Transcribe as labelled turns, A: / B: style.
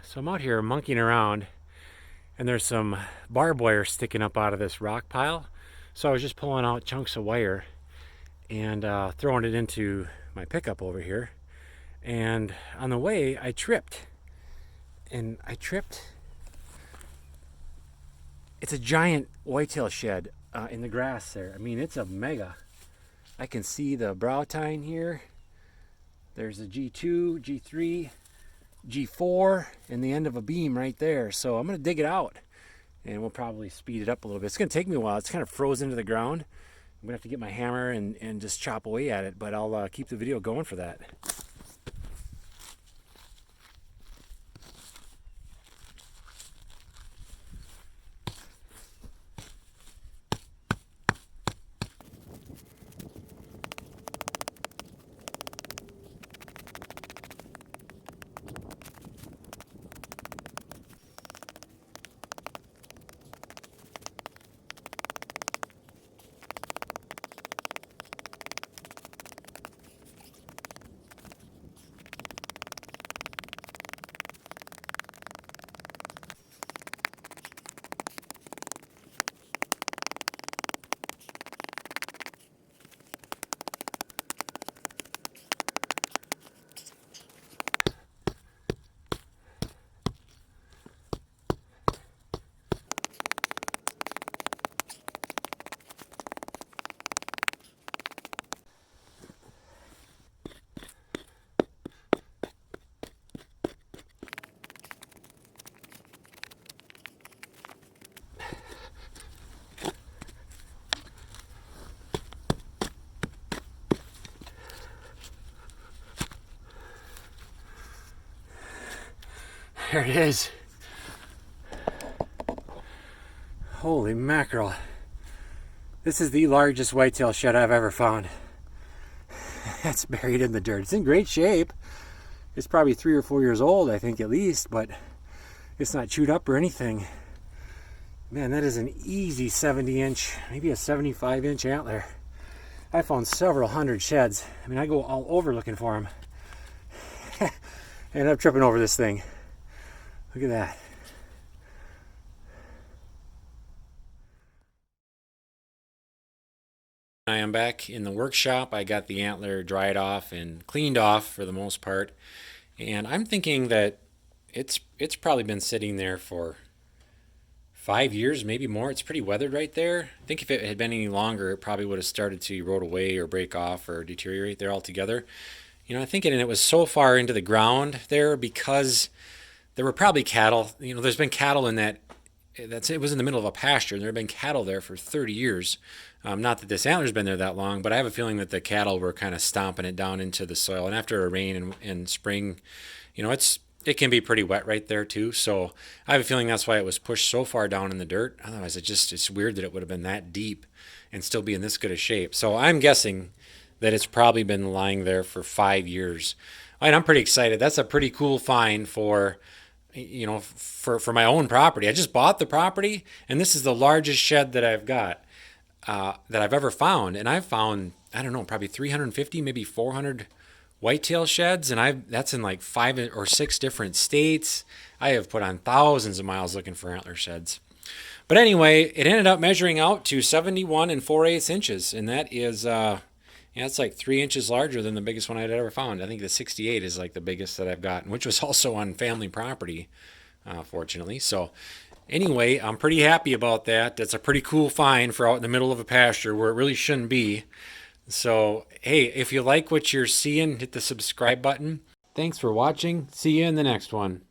A: So I'm out here monkeying around, and there's some barbed wire sticking up out of this rock pile. So I was just pulling out chunks of wire and throwing it into my pickup over here. And on the way, I tripped. And I tripped. It's a giant whitetail shed in the grass there. I mean, it's a mega. I can see the brow tine here. There's a G2, G3, G4, and the end of a beam right there. So I'm going to dig it out, and we'll probably speed it up a little bit. It's going to take me a while. It's kind of frozen into the ground. I'm going to have to get my hammer and just chop away at it, but I'll keep the video going for that. There it is. Holy mackerel. This is the largest whitetail shed I've ever found. That's buried in the dirt. It's in great shape. It's probably 3 or 4 years old, I think, at least, but it's not chewed up or anything. Man, that is an easy 70-inch, maybe a 75-inch antler. I found several hundred sheds. I mean, I go all over looking for them. I ended up tripping over this thing. Look at that. I am back in the workshop. I got the antler dried off and cleaned off for the most part. And I'm thinking that it's probably been sitting there for 5 years, maybe more. It's pretty weathered right there. I think if it had been any longer, it probably would have started to erode away or break off or deteriorate there altogether. You know, I think it was so far into the ground there because there were probably cattle. You know, there's been cattle in that. It was in the middle of a pasture, and there have been cattle there for 30 years. Not that this antler's been there that long, but I have a feeling that the cattle were kind of stomping it down into the soil. And after a rain and spring, you know, it can be pretty wet right there too. So I have a feeling that's why it was pushed so far down in the dirt. Otherwise, it's weird that it would have been that deep and still be in this good a shape. So I'm guessing that it's probably been lying there for 5 years. And I'm pretty excited. That's a pretty cool find for my own property. I just bought the property, and this is the largest shed that I've got that I've ever found. And I've found, I don't know, probably 350, maybe 400 whitetail sheds, and that's in like 5 or 6 different states. I have put on thousands of miles looking for antler sheds. But anyway, it ended up measuring out to 71 and 4/8 inches, and that is it's like 3 inches larger than the biggest one I'd ever found. I think the 68 is like the biggest that I've gotten, which was also on family property, fortunately. So anyway, I'm pretty happy about that. That's a pretty cool find for out in the middle of a pasture where it really shouldn't be. So, hey, if you like what you're seeing, hit the subscribe button. Thanks for watching. See you in the next one.